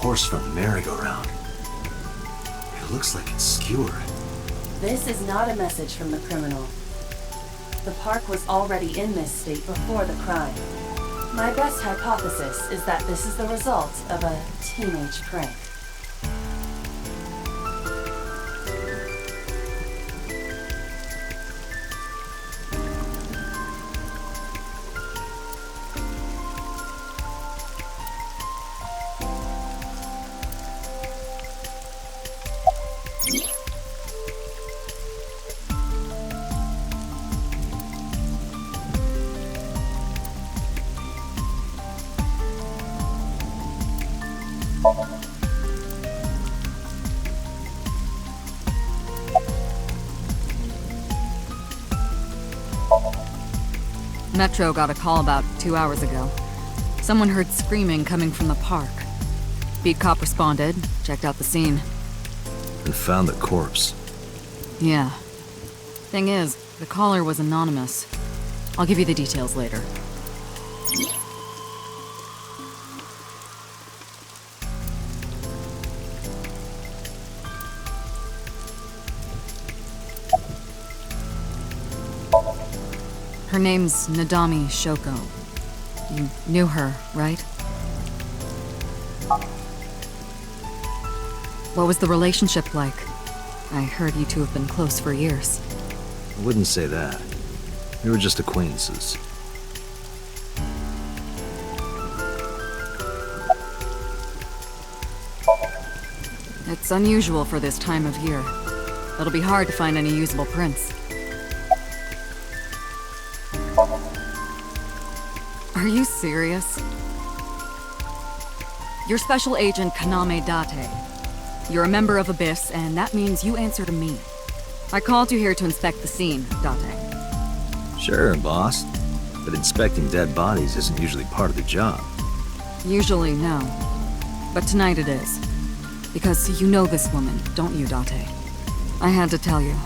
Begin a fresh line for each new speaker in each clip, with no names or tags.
Horse from the merry-go-round. It looks like it's skewered.
This is not a message from the criminal. The park was already in this state before the crime. My best hypothesis is that this is the result of a teenage prank.
Metro got a call about 2 hours ago. Someone heard screaming coming from the park. Beat cop responded, checked out the scene.
And found the corpse.
Yeah. Thing is, the caller was anonymous. I'll give you the details later. Her name's Nadami Shoko. You knew her, right? What was the relationship like? I heard you two have been close for years.
I wouldn't say that. We were just acquaintances.
It's unusual for this time of year. It'll be hard to find any usable prints. Are you serious? You're Special Agent Kaname Date. You're a member of Abyss, and that means you answer to me. I called you here to inspect the scene, Date.
Sure, boss. But inspecting dead bodies isn't usually part of the job.
Usually, no. But tonight it is. Because you know this woman, don't you, Date? I had to tell you.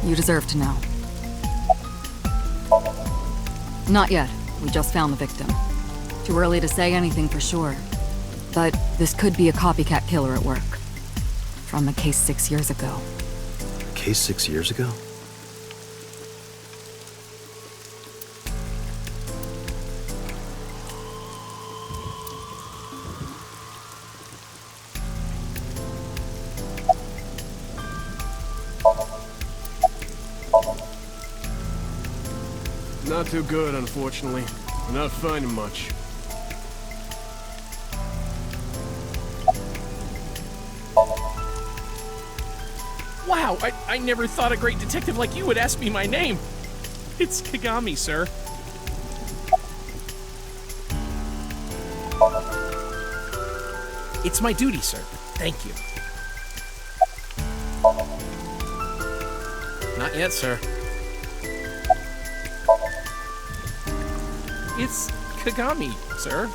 You deserve to know. Not yet. We just found the victim. Too early to say anything for sure. But this could be a copycat killer at work. From a case 6 years ago.
A case 6 years ago?
Not too good, unfortunately. We're not finding much.
Wow, I never thought a great detective like you would ask me my name. It's Kagami, sir. It's my duty, sir. Thank you. Not yet, sir. It's Kagami, sir.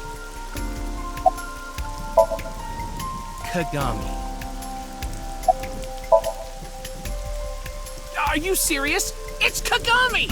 Kagami. Are you serious? It's Kagami!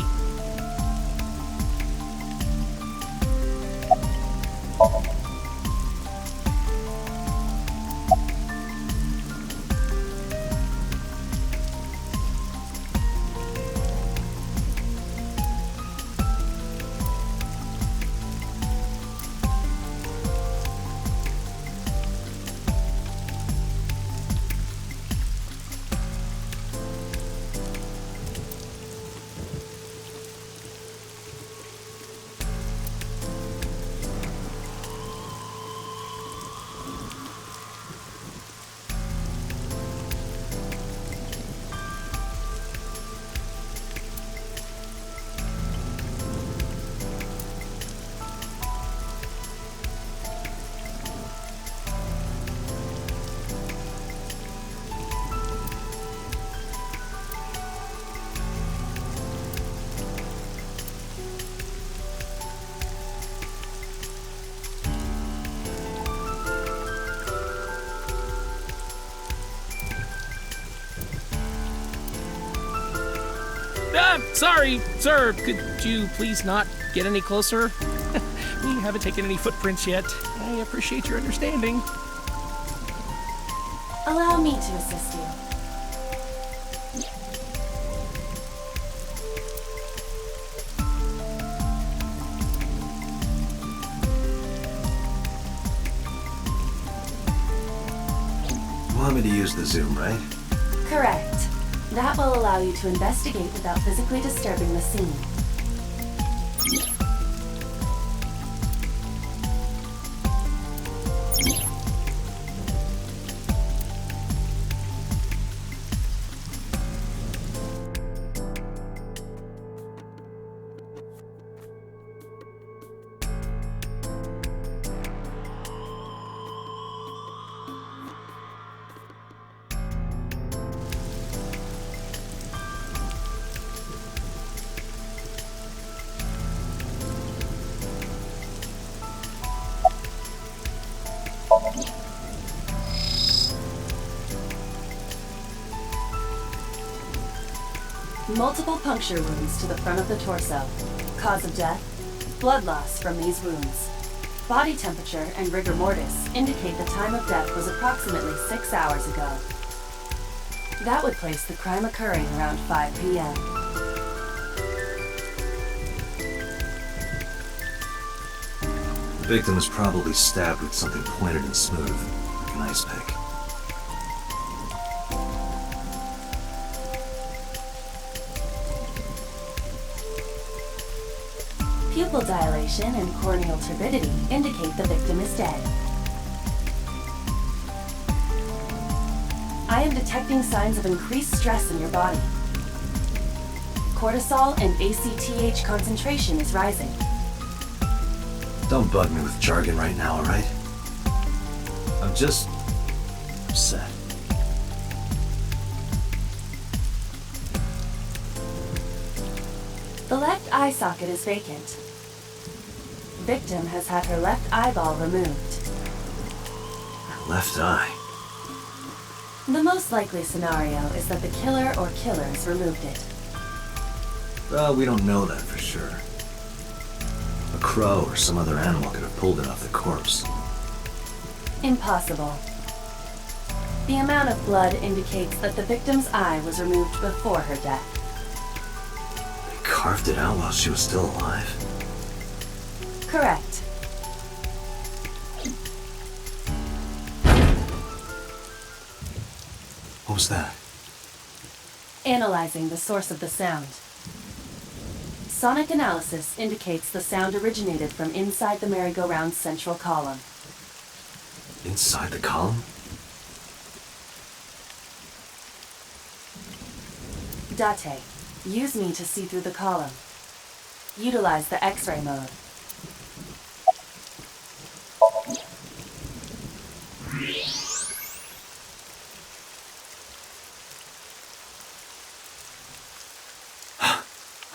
Sorry, sir. Could you please not get any closer? We haven't taken any footprints yet. I appreciate your understanding.
Allow me to assist you.
You want me to use the zoom, right?
Correct. That will allow you to investigate without physically disturbing the scene. Multiple puncture wounds to the front of the torso. Cause of death? Blood loss from these wounds. Body temperature and rigor mortis indicate the time of death was approximately 6 hours ago. That would place the crime occurring around 5 p.m.
The victim was probably stabbed with something pointed and smooth, like an ice pick.
Pupil dilation and corneal turbidity indicate the victim is dead. I am detecting signs of increased stress in your body. Cortisol and ACTH concentration is rising.
Don't bug me with jargon right now, alright? I'm just upset.
The left eye socket is vacant. Victim has had her left eyeball removed.
Her left eye.
The most likely scenario is that the killer or killers removed it.
Well, we don't know that for sure. A crow or some other animal could have pulled it off the corpse.
Impossible. The amount of blood indicates that the victim's eye was removed before her death.
They carved it out while she was still alive?
Correct.
What was that?
Analyzing the source of the sound. Sonic analysis indicates the sound originated from inside the merry-go-round's central column.
Inside the column?
Date, use me to see through the column. Utilize the X-ray mode.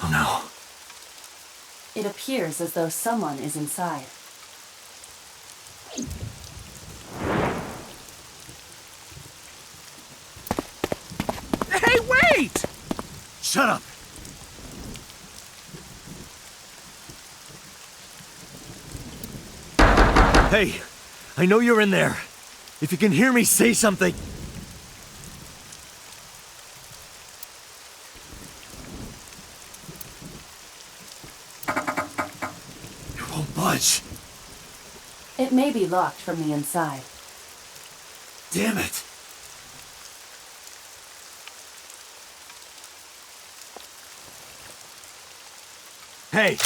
Oh no.
It appears as though someone is inside.
Hey, wait!
Shut up! Hey, I know you're in there. If you can hear me, say something. You won't budge.
It may be locked from the inside.
Damn it. Hey,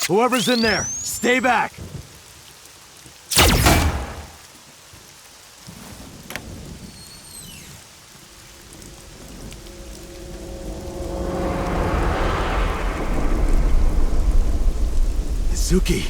whoever's in there, stay back. Suki.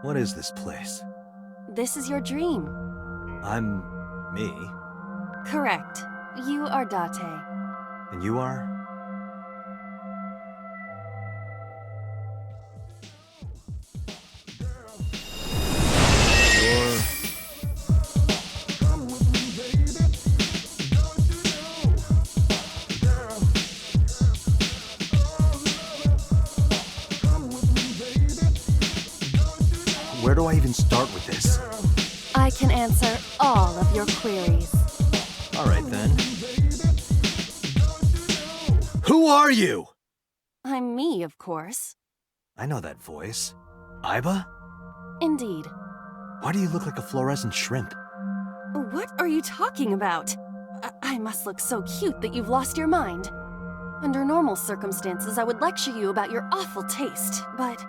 What is this place?
This is your dream.
I'm me,
Correct. You are Date.
and you are?
You're...
do I even start with this?
I can answer all of your queries.
Alright then. Who are you?
I'm me, of course.
I know that voice. Iba?
Indeed.
Why do you look like a fluorescent shrimp?
What are you talking about? I must look so cute that you've lost your mind. Under normal circumstances, I would lecture you about your awful taste, but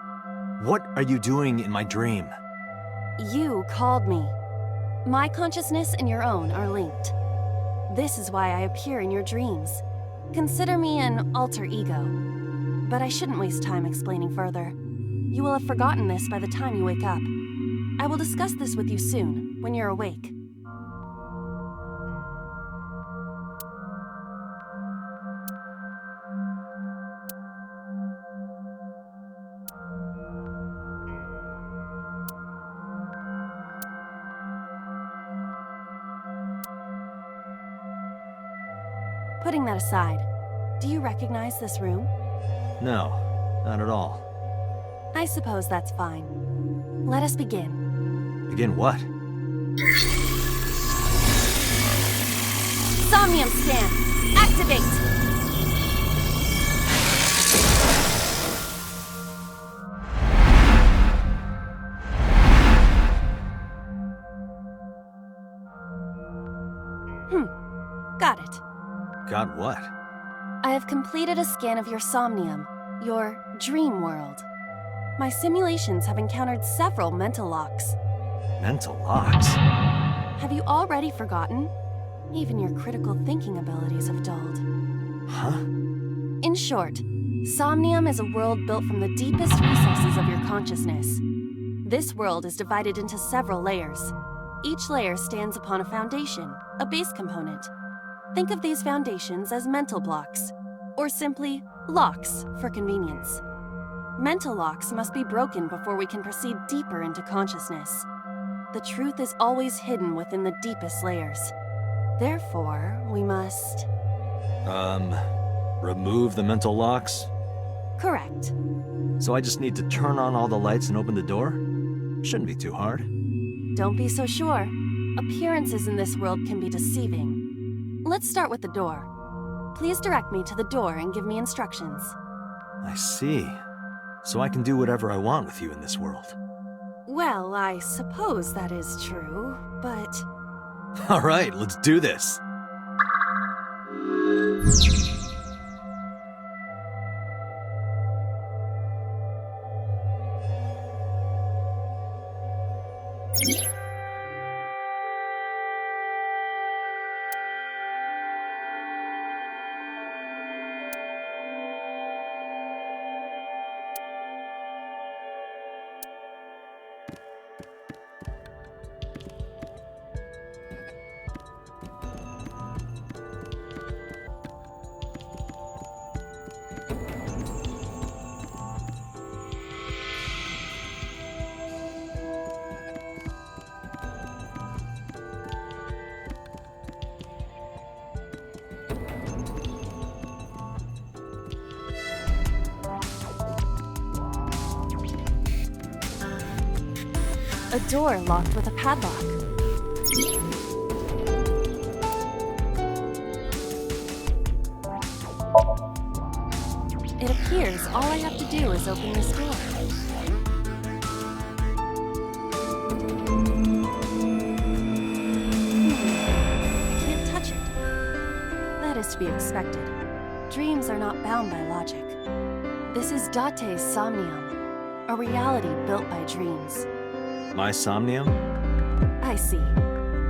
What are you doing in my dream?
you called me. My consciousness and your own are linked. This is why I appear in your dreams. Consider me an alter ego. But I shouldn't waste time explaining further. You will have forgotten this by the time you wake up. I will discuss this with you soon, when you're awake. Putting that aside, do you recognize this room?
No, not at all.
I suppose that's fine. Let us begin.
Begin what?
Somnium scan! Activate! Got it.
Got what?
I have completed a scan of your Somnium, your dream world. My simulations have encountered several mental locks.
Mental locks?
Have you already forgotten? Even your critical thinking abilities have dulled.
Huh?
In short, Somnium is a world built from the deepest recesses of your consciousness. This world is divided into several layers. Each layer stands upon a foundation, a base component. Think of these foundations as mental blocks, or simply locks for convenience. Mental locks must be broken before we can proceed deeper into consciousness. The truth is always hidden within the deepest layers. Therefore, we must...
Remove the mental locks?
Correct.
So I just need to turn on all the lights and open the door? Shouldn't be too hard.
Don't be so sure. Appearances in this world can be deceiving. Let's start with the door. Please direct me to the door and give me instructions.
I see. So I can do whatever I want with you in this world.
Well, I suppose that is true, but...
Alright, let's do this.
A door locked with a padlock. It appears all I have to do is open this door. I can't touch it. That is to be expected. Dreams are not bound by logic. This is Date's Somnium, a reality built by dreams.
My Somnium?
I see.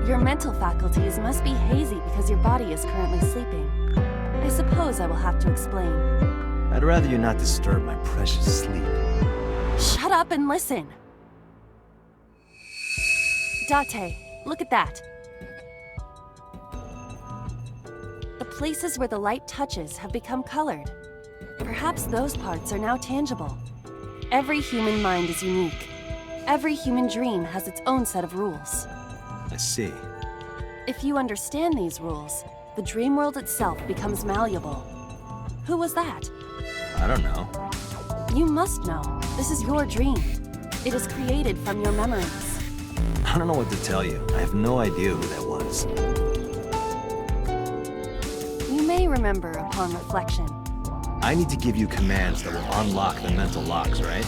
Your mental faculties must be hazy because your body is currently sleeping. I suppose I will have to explain.
I'd rather you not disturb my precious sleep.
Shut up and listen! Date, look at that. The places where the light touches have become colored. Perhaps those parts are now tangible. Every human mind is unique. Every human dream has its own set of rules.
I see.
If you understand these rules, the dream world itself becomes malleable. Who was that?
I don't know.
You must know. This is your dream. It is created from your memories.
I don't know what to tell you. I have no idea who that was.
You may remember upon reflection.
I need to give you commands that will unlock the mental locks, right?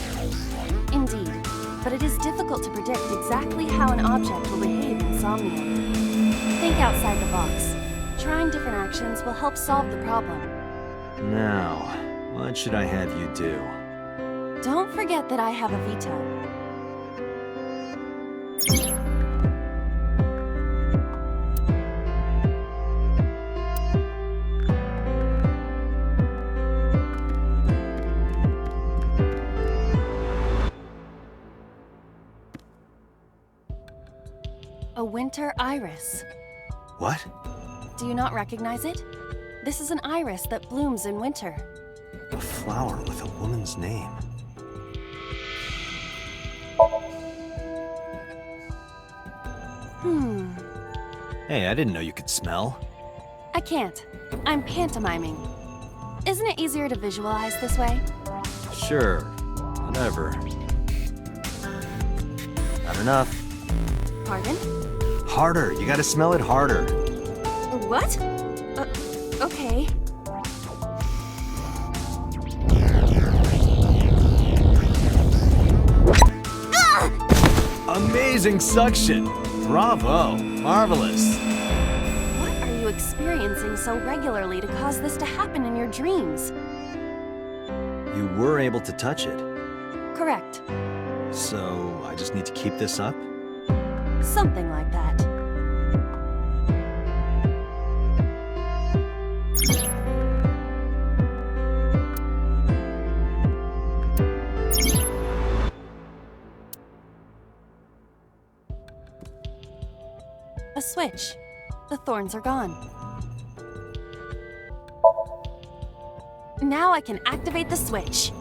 Indeed, but it is difficult to predict exactly how an object will behave in Somnium. Think outside the box. Trying different actions will help solve the problem.
Now, what should I have you do?
Don't forget that I have a veto. A winter iris.
What?
Do you not recognize it? This is an iris that blooms in winter.
A flower with a woman's name. Hey, I didn't know you could smell.
I can't. I'm pantomiming. Isn't it easier to visualize this way?
Sure, whatever. Not enough.
Pardon?
Harder, you gotta smell it harder.
What? Okay.
Amazing suction! Bravo! Marvelous!
What are you experiencing so regularly to cause this to happen in your dreams?
You were able to touch it,
Correct.
so I just need to keep this up?
Something like that. A switch. The thorns are gone. Now I can activate the switch.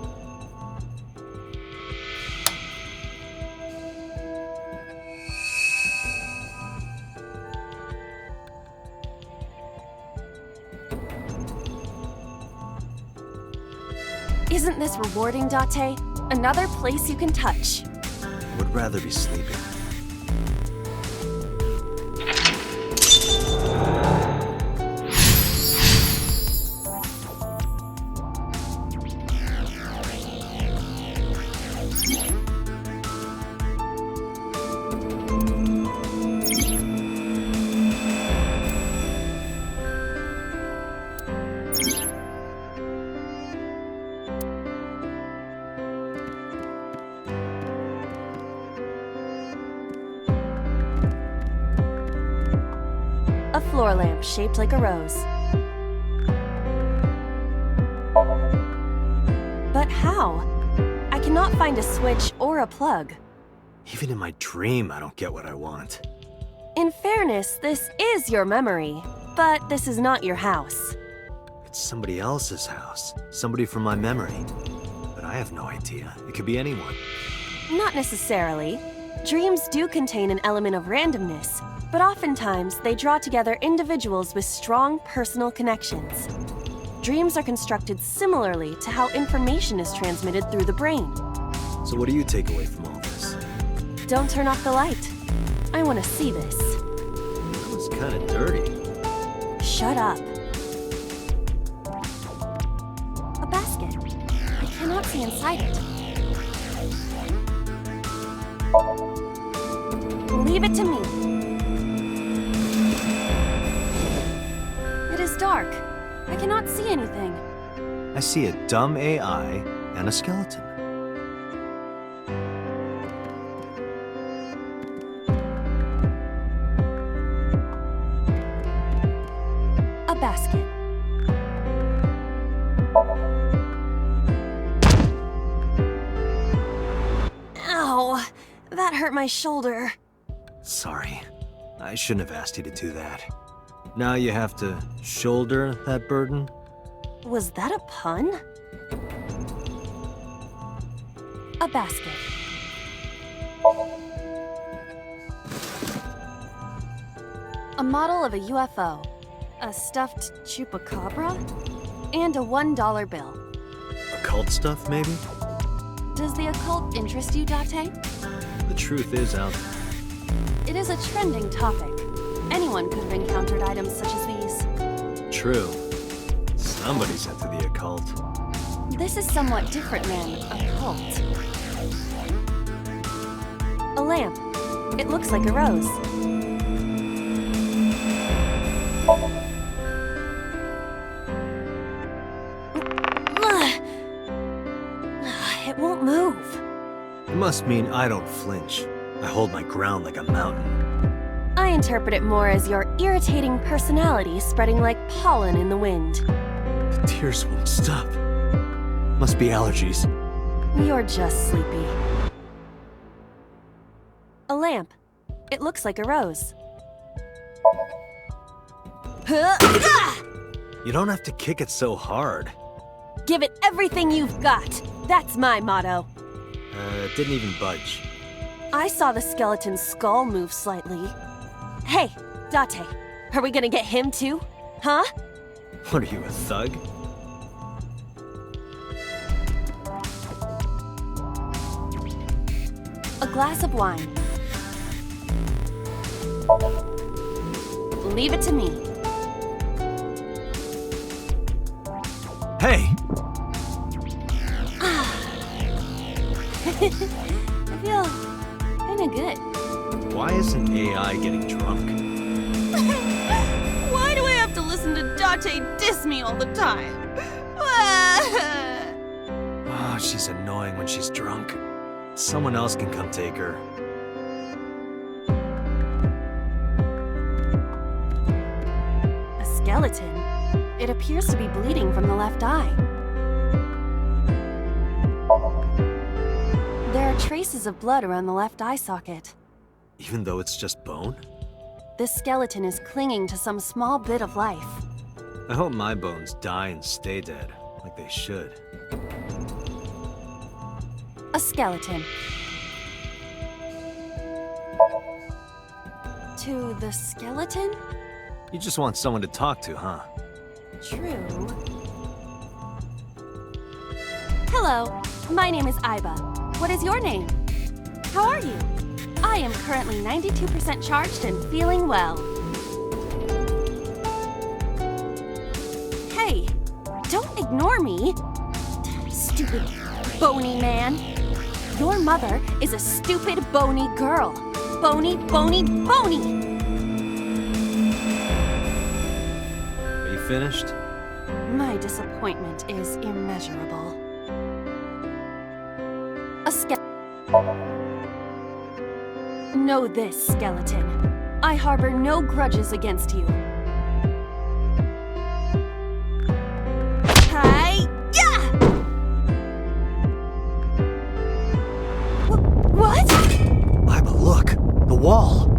Isn't this rewarding, Date? Another place you can touch.
Would rather be sleeping.
A floor lamp shaped like a rose. But how? I cannot find a switch or a plug.
Even in my dream, I don't get what I want.
In fairness, this is your memory, but this is not your house.
It's somebody else's house. Somebody from my memory. But I have no idea. It could be anyone.
Not necessarily. Dreams do contain an element of randomness, but oftentimes they draw together individuals with strong personal connections. Dreams are constructed similarly to how information is transmitted through the brain.
So what do you take away from all this?
Don't turn off the light. I want to see this.
That was kind of dirty.
Shut up. A basket. I cannot see inside it. Leave it to me. It is dark. I cannot see anything.
I see a dumb AI and a skeleton.
A basket. Ow! That hurt my shoulder.
Sorry. I shouldn't have asked you to do that. Now you have to shoulder that burden?
Was that a pun? A basket. A model of a UFO, a stuffed chupacabra, and a $1 bill.
Occult stuff, maybe?
Does the occult interest you, Date?
truth is out there.
It is a trending topic. Anyone could have encountered items such as these.
True. Somebody's into the occult.
This is somewhat different than a cult. A lamp. It looks like a rose. It won't move.
It must mean I don't flinch. I hold my ground like a mountain.
I interpret it more as your irritating personality spreading like pollen in the wind.
The tears won't stop. Must be allergies.
You're just sleepy. A lamp. It looks like a rose.
You don't have to kick it so hard.
Give it everything you've got. That's my motto.
It didn't even budge.
I saw the skeleton's skull move slightly. Hey, Date, are we gonna get him too? Huh?
What are you, a thug?
A glass of wine. Leave it to me.
Hey!
I feel kinda good.
Why isn't AI getting drunk?
Why do I have to listen to Date diss me all the time?
Oh, she's annoying when she's drunk. Someone else can come take her.
A skeleton? It appears to be bleeding from the left eye. There are traces of blood around the left eye socket.
Even though it's just bone?
This skeleton is clinging to some small bit of life.
I hope my bones die and stay dead, like they should.
A skeleton. To the skeleton?
You just want someone to talk to, huh?
True. Hello, my name is Aiba. What is your name? How are you? I am currently 92% charged and feeling well. Hey, don't ignore me. Stupid bony man. Your mother is a stupid bony girl. Bony, bony, bony!
Are you finished?
My disappointment is immeasurable. A Know this, skeleton. I harbor no grudges against you. Hi-ya! What?
Aiba, look! The wall!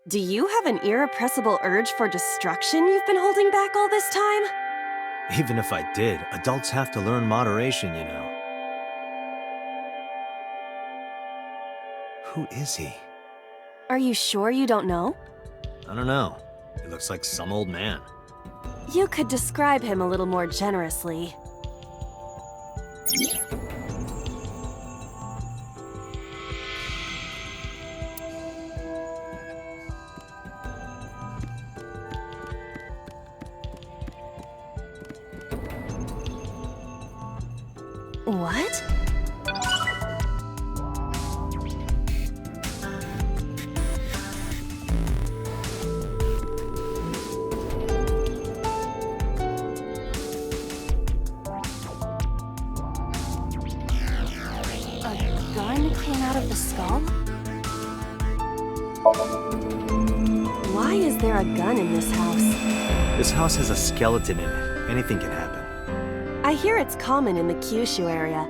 Do you have an irrepressible urge for destruction you've been holding back all this time?
Even if I did, adults have to learn moderation, you know. Who is he?
Are you sure you don't know?
I don't know. He looks like some old man.
You could describe him a little more generously. What? A gun came out of the skull? Why Why is there a gun in this house?
This house has a skeleton in it. Anything can happen.
I hear it's common in the Kyushu area.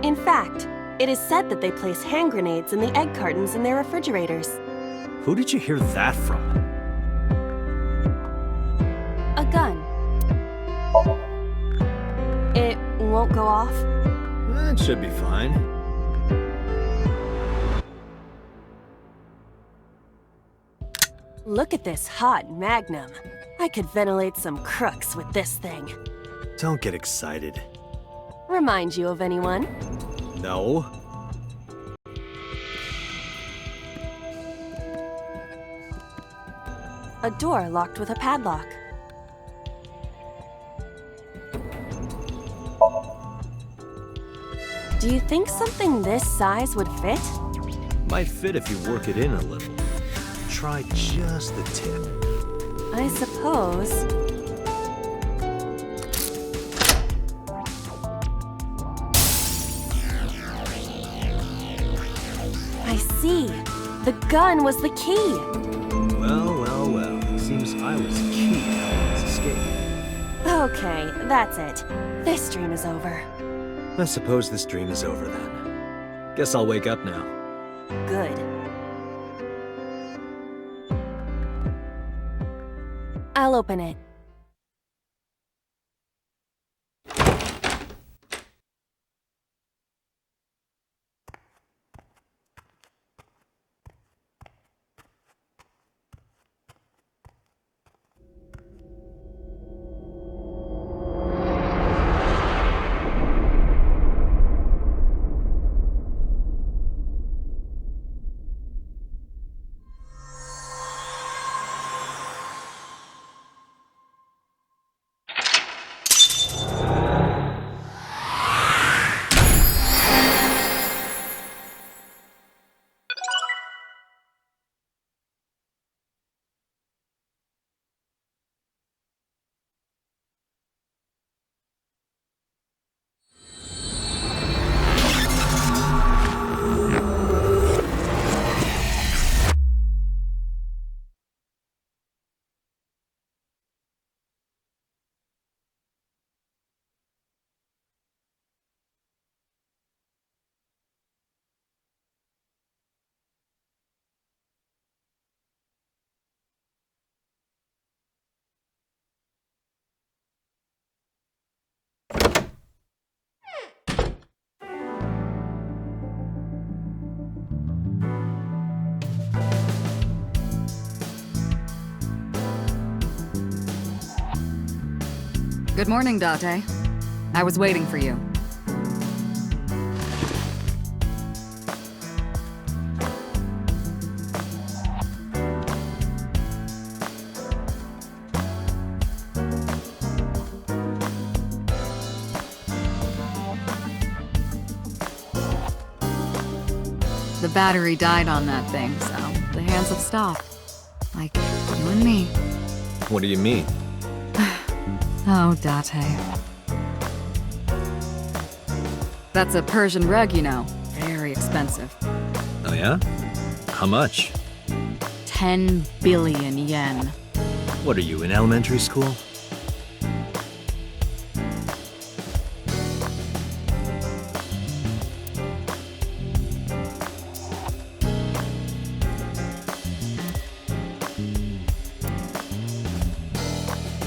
In fact, it is said that they place hand grenades in the egg cartons in their refrigerators.
Who did you hear that from?
A gun. It won't go off?
It should be fine.
Look at this hot magnum. I could ventilate some crooks with this thing.
Don't get excited.
Remind you of anyone?
No.
A door locked with a padlock. Do you think something this size would fit?
Might fit if you work it in a little. Try just the tip.
I suppose. I see. The gun was the key.
Well. Seems I was key to Ellen's escape.
Okay, that's it. This dream is over.
I suppose this dream is over then. Guess I'll wake up now.
Good. I'll open it.
Good morning, Date. I was waiting for you. The battery died on that thing, so the hands have stopped. Like you and me.
What do you mean?
Oh, Date. That's a Persian rug, you know. Very expensive.
Oh yeah? How much?
10 billion yen.
What are you, in elementary school?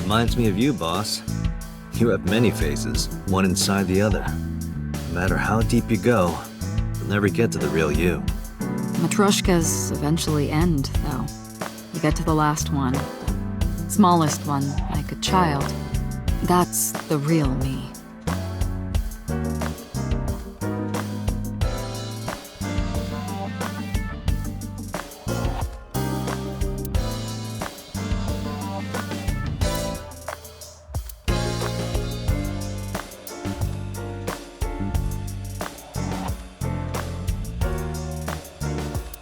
Reminds me of you, boss. You have many faces, one inside the other. No matter how deep you go, you'll never get to the real you.
Matryoshkas eventually end, though. You get to the last one. The smallest one, like a child. That's the real me.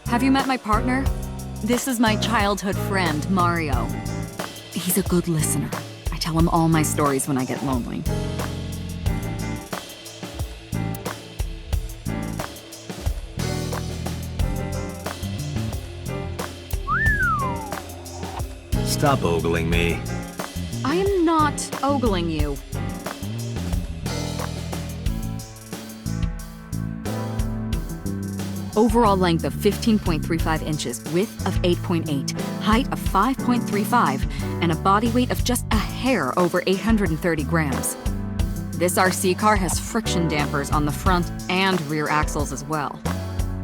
Have you met my partner? This is my childhood friend, Mario. He's a good listener. I tell him all my stories when I get lonely.
Stop ogling me.
I am not ogling you. Overall length of 15.35 inches, width of 8.8, height of 5.35, and a body weight of just a hair over 830 grams. This RC car has friction dampers on the front and rear axles as well.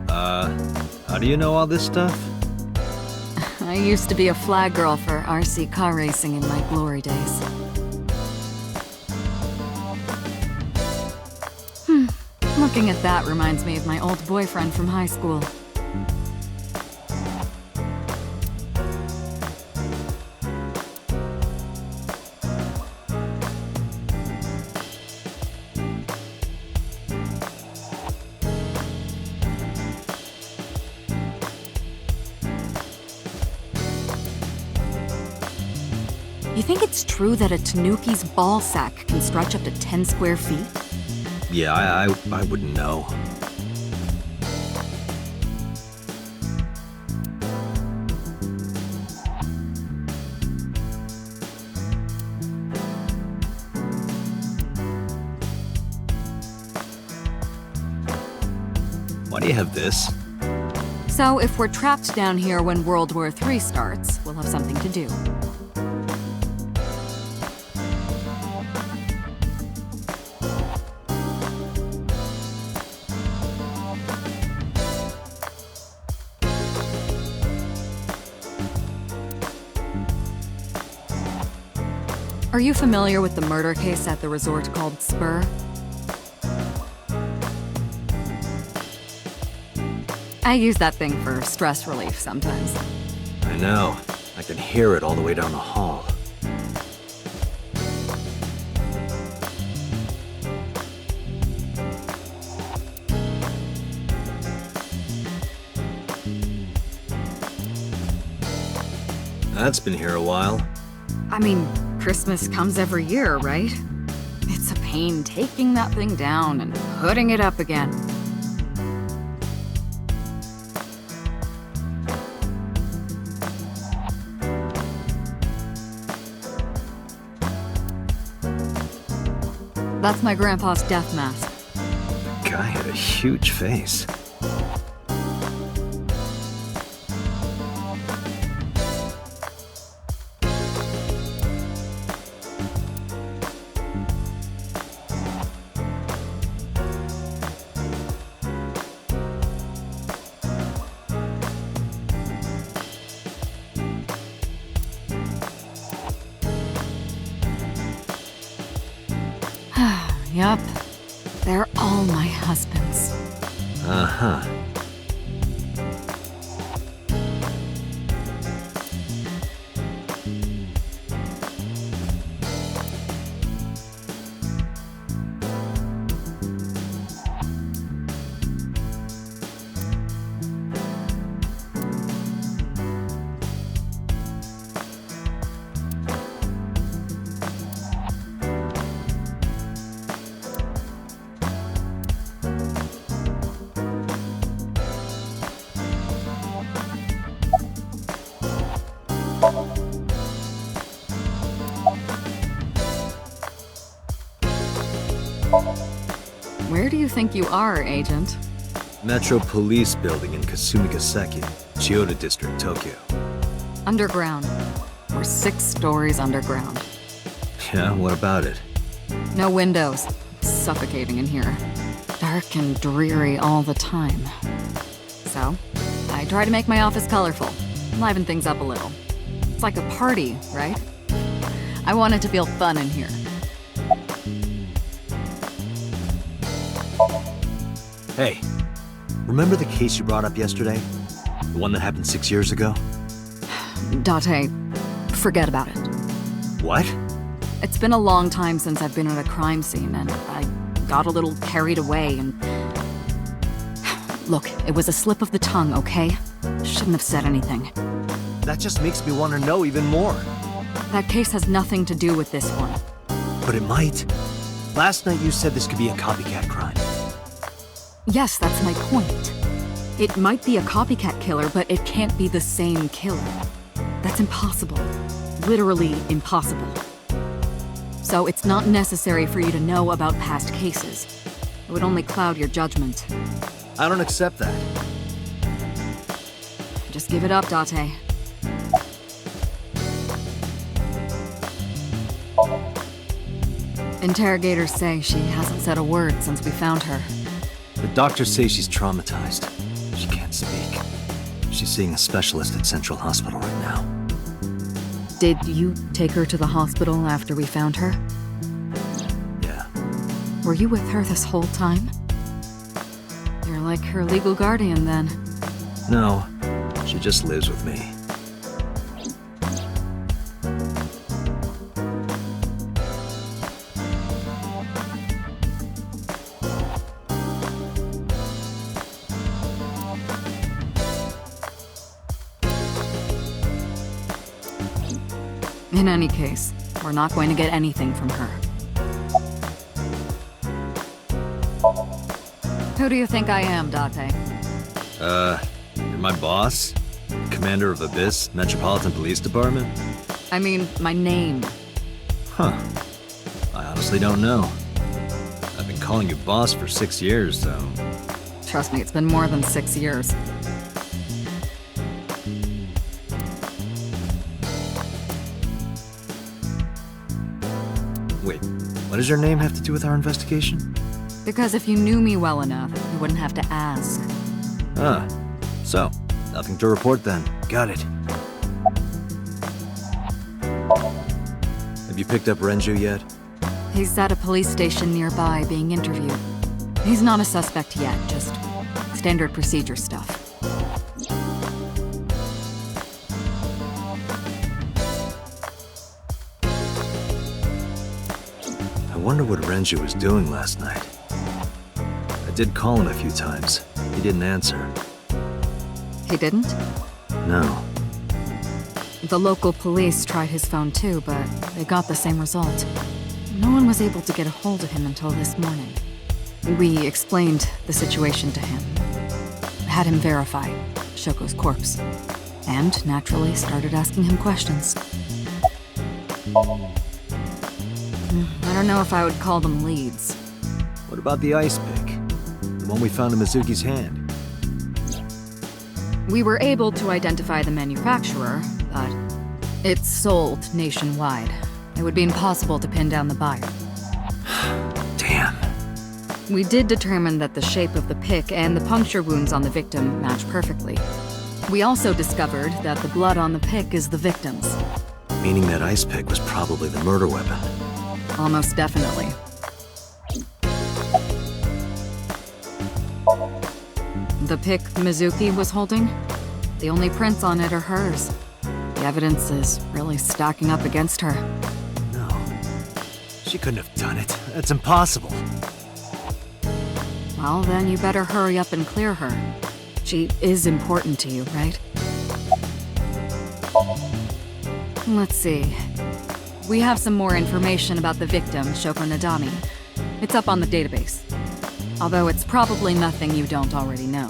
How do you know all this stuff?
I used to be a flag girl for RC car racing in my glory days. Looking at that reminds me of my old boyfriend from high school. You think it's true that a tanuki's ball sack can stretch up to 10 square feet?
Yeah, I wouldn't know. Why do you have this?
So if we're trapped down here when World War III starts, we'll have something to do. Are you familiar with the murder case at the resort called Spur? I use that thing for stress relief sometimes.
I know. I can hear it all the way down the hall. That's been here a while.
I mean, Christmas comes every year, right? It's a pain taking that thing down and putting it up again. That's my grandpa's death mask.
The guy had a huge face.
Yup. They're all my husbands.
Uh-huh.
Where do you think you are, Agent?
Metro Police Building in Kasumigaseki, Chiyoda District, Tokyo.
Underground. We're 6 stories underground.
Yeah, what about it?
No windows. It's suffocating in here. Dark and dreary all the time. So, I try to make my office colorful, liven things up a little. It's like a party, right? I want it to feel fun in here.
Hey, remember the case you brought up yesterday? The one that happened 6 years ago?
Date, forget about it.
What?
It's been a long time since I've been at a crime scene, and I got a little carried away and... Look, it was a slip of the tongue, okay? Shouldn't have said anything.
That just makes me want to know even more.
That case has nothing to do with this one.
But it might. Last night you said this could be a copycat crime.
Yes, that's my point. It might be a copycat killer, but it can't be the same killer. That's impossible. literally impossible. So it's not necessary for you to know about past cases. It would only cloud your judgment.
I don't accept that.
Just give it up, Date. Interrogators say she hasn't said a word since we found her.
The doctors say she's traumatized. She can't speak. She's seeing a specialist at Central Hospital right now.
Did you take her to the hospital after we found her?
Yeah.
Were you with her this whole time? You're like her legal guardian, then.
No, she just lives with me.
In any case, we're not going to get anything from her. Who do you think I am, Date?
You're my boss? Commander of Abyss, Metropolitan Police Department?
I mean, my name.
Huh. I honestly don't know. I've been calling you boss for 6 years, so...
Trust me, it's been more than 6 years.
Wait, what does your name have to do with our investigation?
Because if you knew me well enough, you wouldn't have to ask.
Ah, so, nothing to report then. Got it. Have you picked up Renju yet?
He's at a police station nearby being interviewed. He's not a suspect yet, just standard procedure stuff.
I wonder what Renju was doing last night. I did call him a few times. He didn't answer.
He didn't?
No.
The local police tried his phone too, but they got the same result. No one was able to get a hold of him until this morning. We explained the situation to him. Had him verify Shoko's corpse. And naturally started asking him questions. I don't know if I would call them leads.
What about the ice pick? The one we found in Mizuki's hand?
We were able to identify the manufacturer, but it's sold nationwide. It would be impossible to pin down the buyer.
Damn.
We did determine that the shape of the pick and the puncture wounds on the victim match perfectly. We also discovered that the blood on the pick is the victim's.
Meaning that ice pick was probably the murder weapon.
Almost definitely. The pick Mizuki was holding? The only prints on it are hers. The evidence is really stacking up against her.
No. She couldn't have done it. That's impossible.
Well, then you better hurry up and clear her. She is important to you, right? Let's see. We have some more information about the victim, Shoko Nadami. It's up on the database. Although it's probably nothing you don't already know.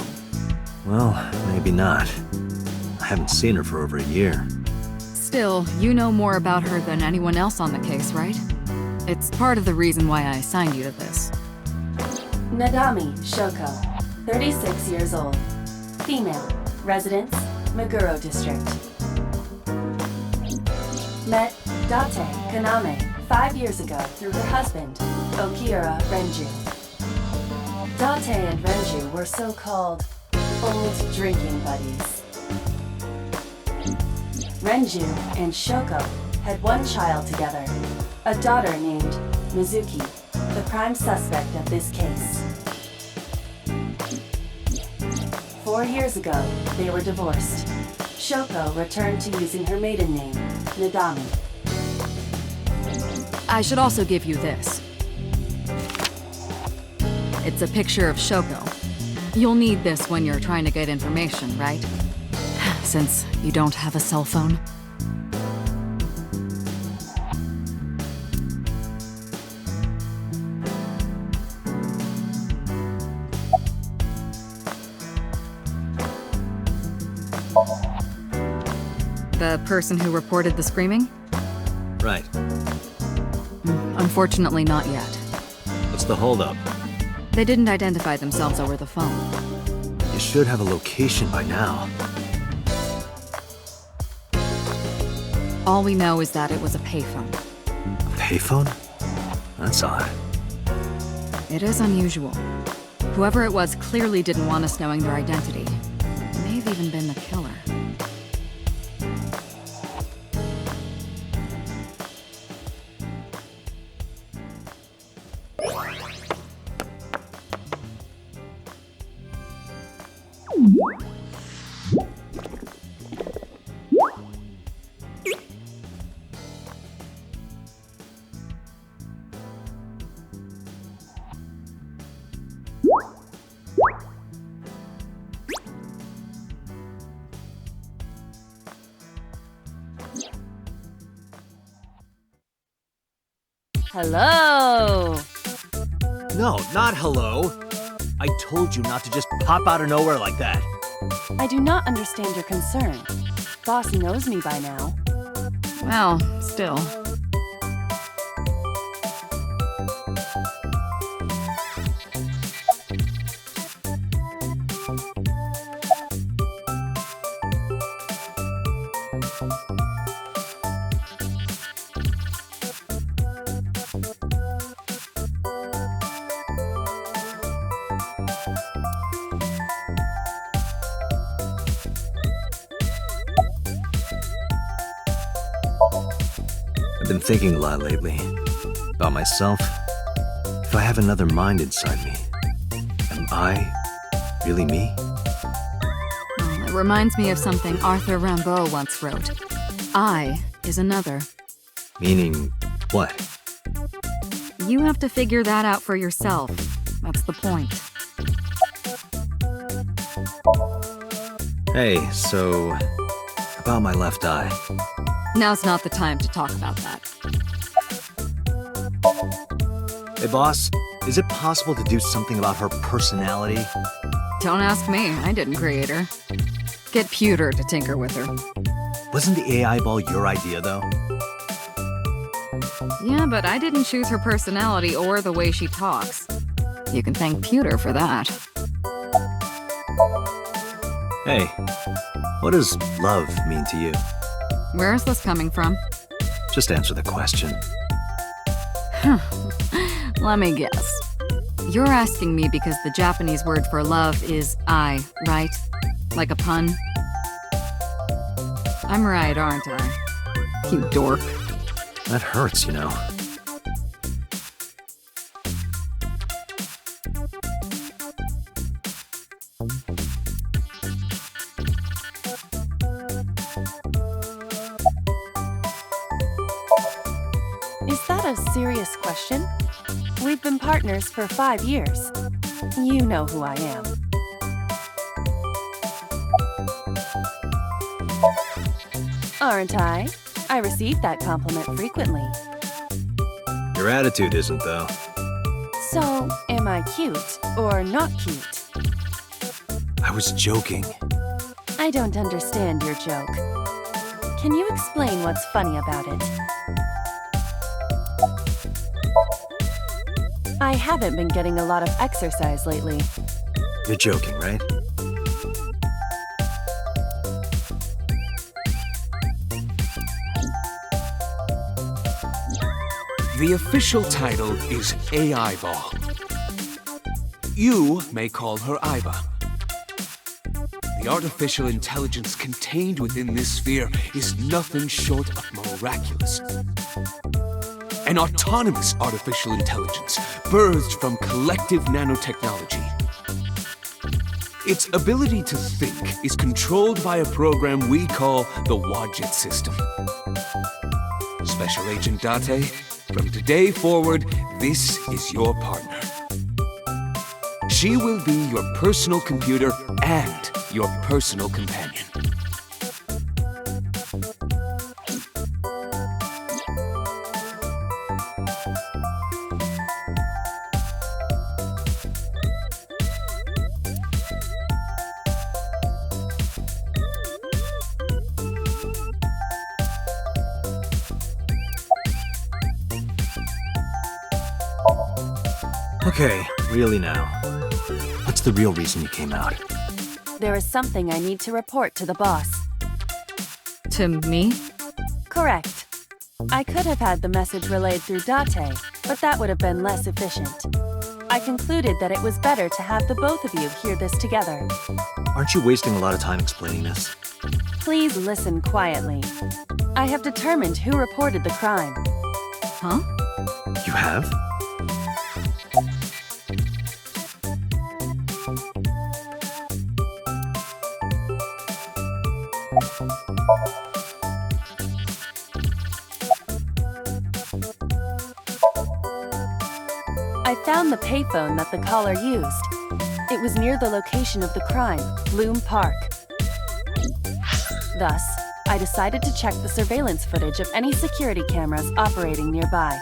Well, maybe not. I haven't seen her for over a year.
Still, you know more about her than anyone else on the case, right? It's part of the reason why I assigned you to this.
Nadami Shoko, 36 years old. Female. Residence, Meguro District. Met Date Kaname 5 years ago through her husband, Okira Renju. Date and Renju were so-called old drinking buddies. Renju and Shoko had one child together, a daughter named Mizuki, the prime suspect of this case. 4 years ago, they were divorced. Shoko returned to using her maiden name, Nadami.
I should also give you this. It's a picture of Shoko. You'll need this when you're trying to get information, right? Since you don't have a cell phone. The person who reported the screaming?
Right.
Unfortunately, not yet.
What's the holdup?
They didn't identify themselves over the phone.
You should have a location by now.
All we know is that it was a payphone.
A payphone? That's odd.
It is unusual. Whoever it was clearly didn't want us knowing their identity. It may have even been the killer.
Hello!
No, not hello. I told you not to just pop out of nowhere like that.
I do not understand your concern. Boss knows me by now.
Well, still.
I've been thinking a lot lately. About myself. If I have another mind inside me, am I really me?
Well, it reminds me of something Arthur Rimbaud once wrote. I is another.
Meaning what?
You have to figure that out for yourself. That's the point.
Hey, so about my left eye.
Now's not the time to talk about that.
Hey boss, is it possible to do something about her personality?
Don't ask me. I didn't create her. Get Pewter to tinker with her.
Wasn't the AI ball your idea though?
Yeah, but I didn't choose her personality or the way she talks. You can thank Pewter for that.
Hey, what does love mean to you?
Where is this coming from?
Just answer the question.
Let me guess. You're asking me because the Japanese word for love is I, right? Like a pun? I'm right, aren't I? You dork.
That hurts, you know.
Is that a serious question? We've been partners for 5 years. You know who I am. Aren't I? I receive that compliment frequently.
Your attitude isn't, though.
So, am I cute or not cute?
I was joking.
I don't understand your joke. Can you explain what's funny about it? I haven't been getting a lot of exercise lately.
You're joking, right?
The official title is AI Ball. You may call her Iva. The artificial intelligence contained within this sphere is nothing short of miraculous. An autonomous artificial intelligence birthed from collective nanotechnology. Its ability to think is controlled by a program we call the Wadjet system. Special Agent Date, from today forward, this is your partner. She will be your personal computer and your personal companion.
Okay, really now. What's the real reason you came out?
There is something I need to report to the boss.
To me?
Correct. I could have had the message relayed through Date, but that would have been less efficient. I concluded that it was better to have the both of you hear this together.
Aren't you wasting a lot of time explaining this?
Please listen quietly. I have determined who reported the crime.
Huh?
You have?
I found the payphone that the caller used. It was near the location of the crime, Bloom Park. Thus, I decided to check the surveillance footage of any security cameras operating nearby.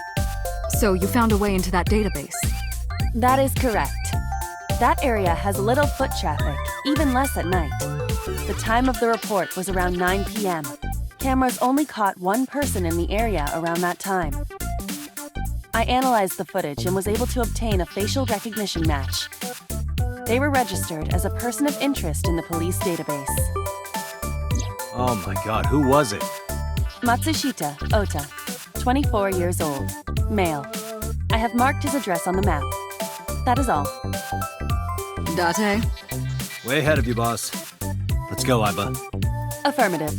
So you found a way into that database?
That is correct. That area has little foot traffic, even less at night. The time of the report was around 9 p.m. Cameras only caught one person in the area around that time. I analyzed the footage and was able to obtain a facial recognition match. They were registered as a person of interest in the police database.
Oh my god, who was it?
Matsushita Ota, 24 years old, male. I have marked his address on the map. That is all.
Date?
Way ahead of you, boss. Let's go, Iba.
Affirmative.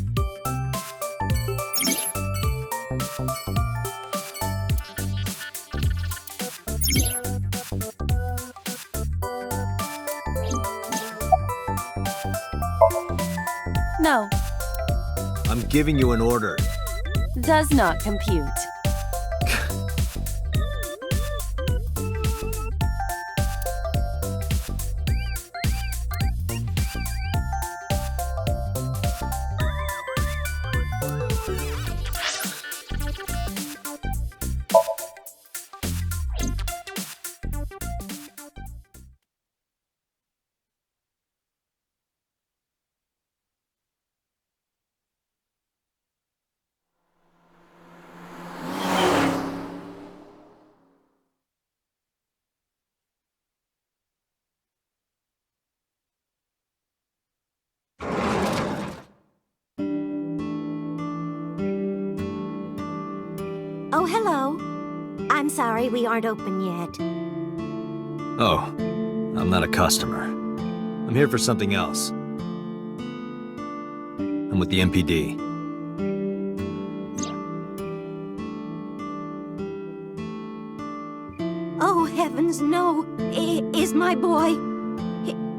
No,
I'm giving you an order.
does not compute.
Oh, hello. I'm sorry we aren't open yet.
Oh, I'm not a customer. I'm here for something else. I'm with the MPD.
Oh, heavens, no. Is my boy...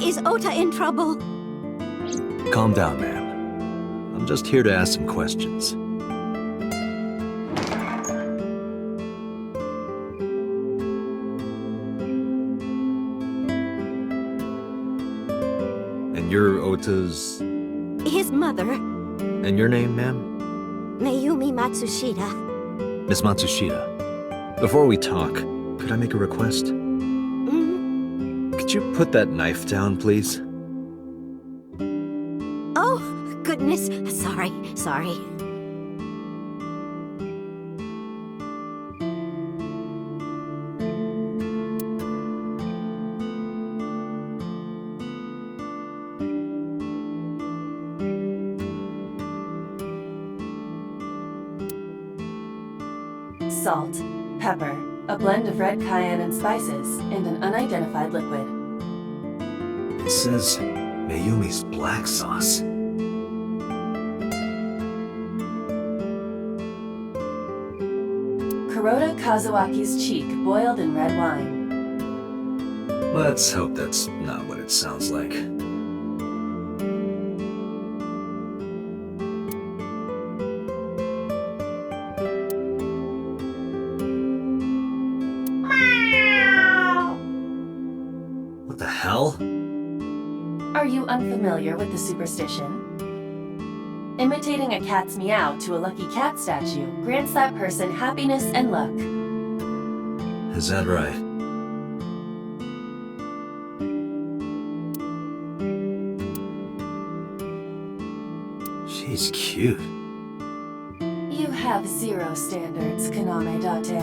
Is Ota in trouble?
Calm down, ma'am. I'm just here to ask some questions. And you're Ota's...
His mother,
And your name, ma'am?
Mayumi Matsushita.
Miss Matsushita. Before we talk, could I make a request? Could you put that knife down, please?
Oh, goodness. Sorry.
Salt, pepper, a blend of red cayenne and spices, and an unidentified liquid.
It says Mayumi's black sauce.
Kuroda Kazuaki's cheek boiled in red wine.
Let's hope that's not what it sounds like. What the hell?
Are you unfamiliar with the superstition? Imitating a cat's meow to a lucky cat statue grants that person happiness and luck.
Is that right? She's cute.
You have zero standards, Kaname Date.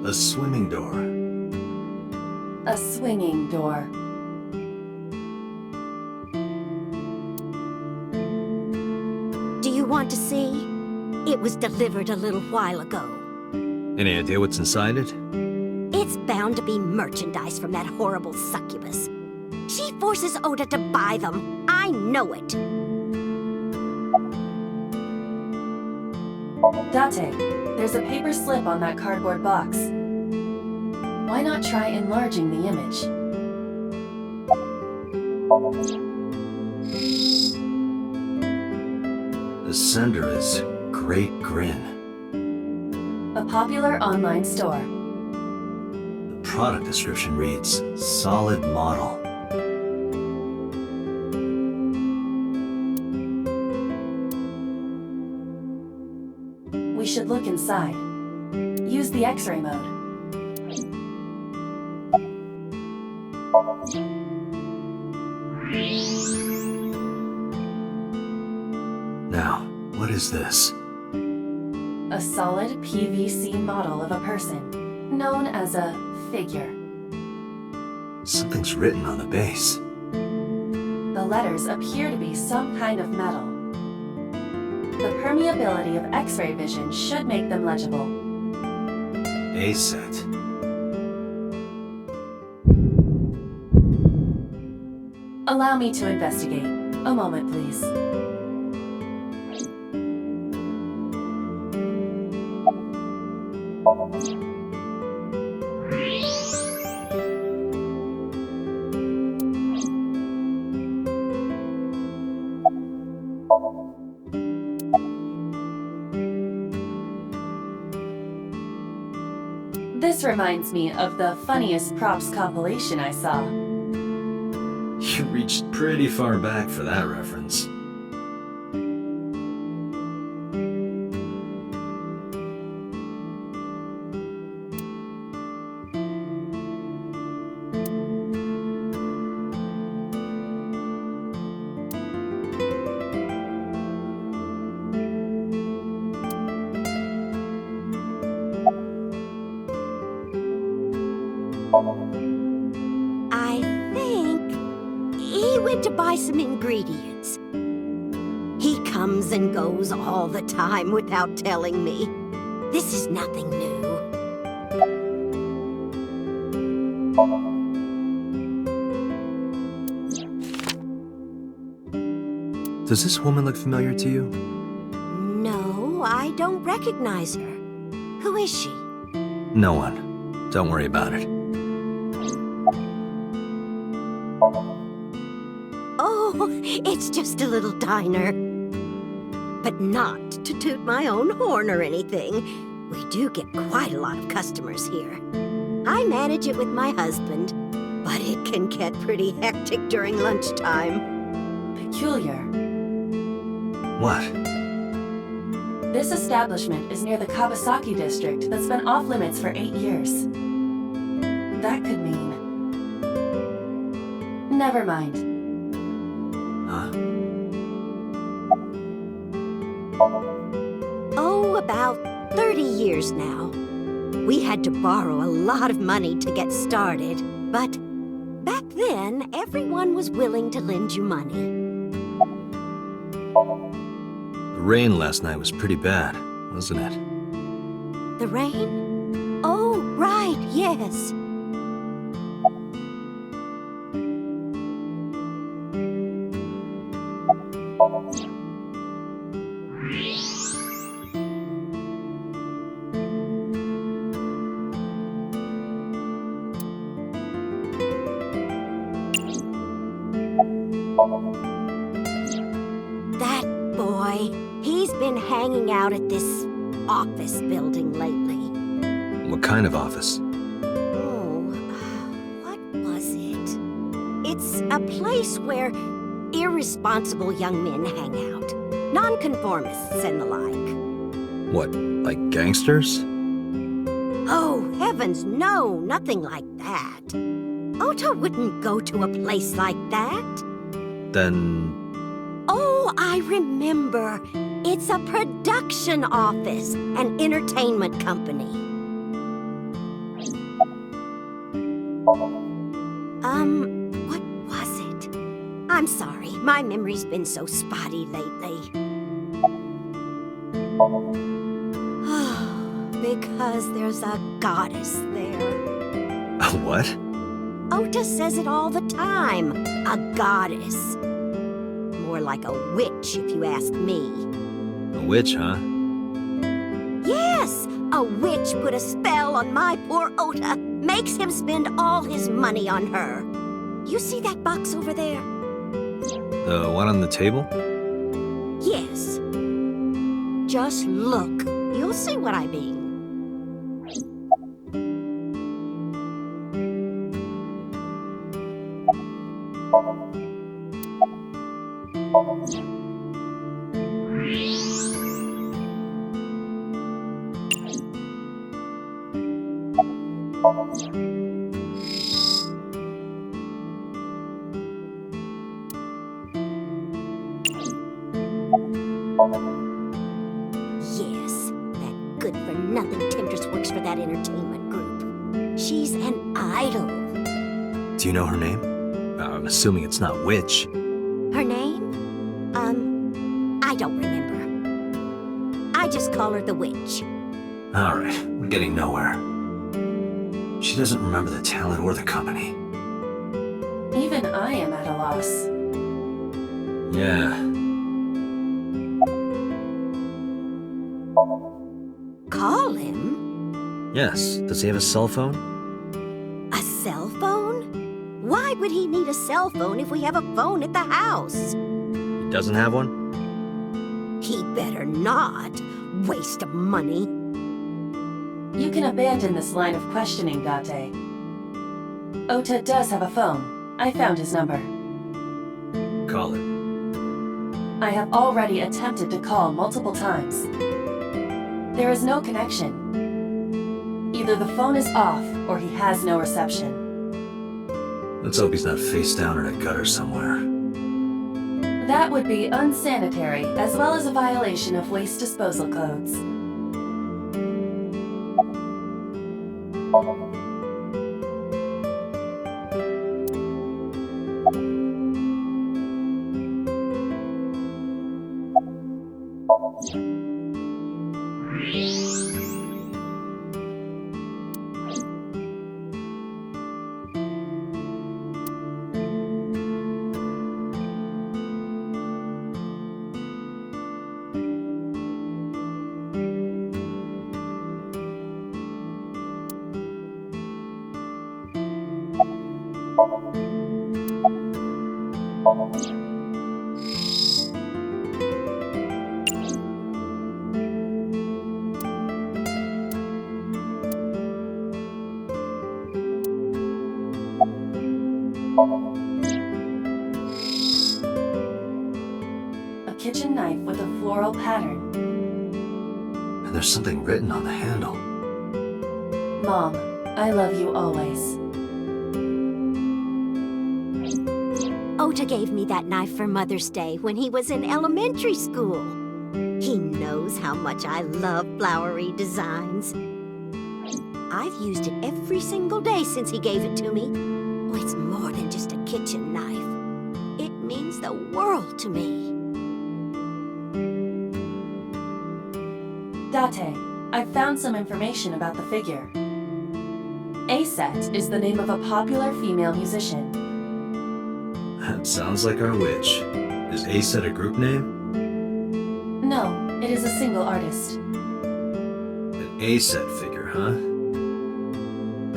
A swimming door.
A swinging door.
Do you want to see? It was delivered a little while ago.
Any idea what's inside it?
It's bound to be merchandise from that horrible succubus. She forces Ota to buy them. I know it.
Date, there's a paper slip on that cardboard box. Why not try enlarging the image?
The sender is Great Grin.
A popular online store.
The product description reads, solid model.
We should look inside. Use the X-ray mode.
Now, what is this?
A solid PVC model of a person, known as a figure.
Something's written on the base.
The letters appear to be some kind of metal. The permeability of X-ray vision should make them legible.
A set.
Allow me to investigate. A moment, please. This reminds me of the funniest props compilation I saw.
You reached pretty far back for that reference.
I think he went to buy some ingredients. He comes and goes all the time without telling me. This is nothing new.
Does this woman look familiar to you?
No, I don't recognize her. Who is she?
No one. Don't worry about it.
Oh, it's just a little diner. But not to toot my own horn or anything. We do get quite a lot of customers here. I manage it with my husband, but it can get pretty hectic during lunchtime.
Peculiar.
What?
This establishment is near the Kawasaki district that's been off limits for 8 years. That could mean... Never mind.
Huh?
Oh, about 30 years now. We had to borrow a lot of money to get started, but back then, everyone was willing to lend you money.
The rain last night was pretty bad, wasn't it?
The rain? Oh, right, yes. That boy, he's been hanging out at this office building lately.
What kind of office?
Oh, what was it? It's a place where irresponsible young men hang out. Nonconformists and the like.
What, like gangsters?
Oh, heavens, no, nothing like that. Ota wouldn't go to a place like that.
Then...
Oh, I remember. It's a production office, an entertainment company. What was it? I'm sorry, my memory's been so spotty lately. Because there's a goddess there.
A what?
Ota says it all the time. A goddess. More like a witch, if you ask me.
A witch, huh?
Yes! A witch put a spell on my poor Ota. Makes him spend all his money on her. You see that box over there?
The one on the table?
Yes. Just look. You'll see what I mean. Yes, that good-for-nothing temptress works for that entertainment group. She's an idol.
Do you know her name? I'm assuming it's not witch.
Her name? I don't remember. I just call her the witch.
Alright, we're getting nowhere. She doesn't remember the talent or the company.
Even I am at a loss.
Yeah.
Call him?
Yes. Does he have a cell phone?
A cell phone? Why would he need a cell phone if we have a phone at the house?
He doesn't have one?
He better not. Waste of money.
You can abandon this line of questioning, Date. Ota does have a phone. I found his number.
Call it.
I have already attempted to call multiple times. There is no connection. Either the phone is off, or he has no reception.
Let's hope he's not face down in a gutter somewhere.
That would be unsanitary, as well as a violation of waste disposal codes. A kitchen knife with a floral pattern.
And there's something written on the handle.
Mom, I love you always.
Ota gave me that knife for Mother's Day when he was in elementary school. He knows how much I love flowery designs. I've used it every single day since he gave it to me. Oh, it's more than just a kitchen knife. It means the world to me.
Date, I've found some information about the figure. A-Set is the name of a popular female musician.
That sounds like our witch. Is A-Set a group name?
No, it is a single artist.
An A-Set figure, huh?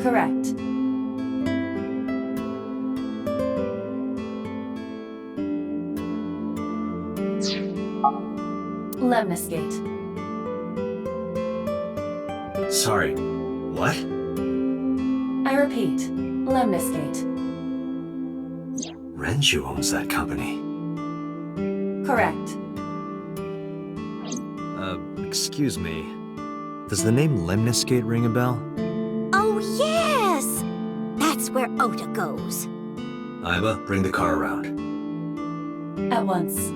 Correct. Lemniscate.
Sorry. What?
I repeat, Lemniscate.
Renju owns that company.
Correct.
Excuse me. Does the name Lemniscate ring a bell?
Oh, yes! That's where Ota goes.
Iba, bring the car around.
At once.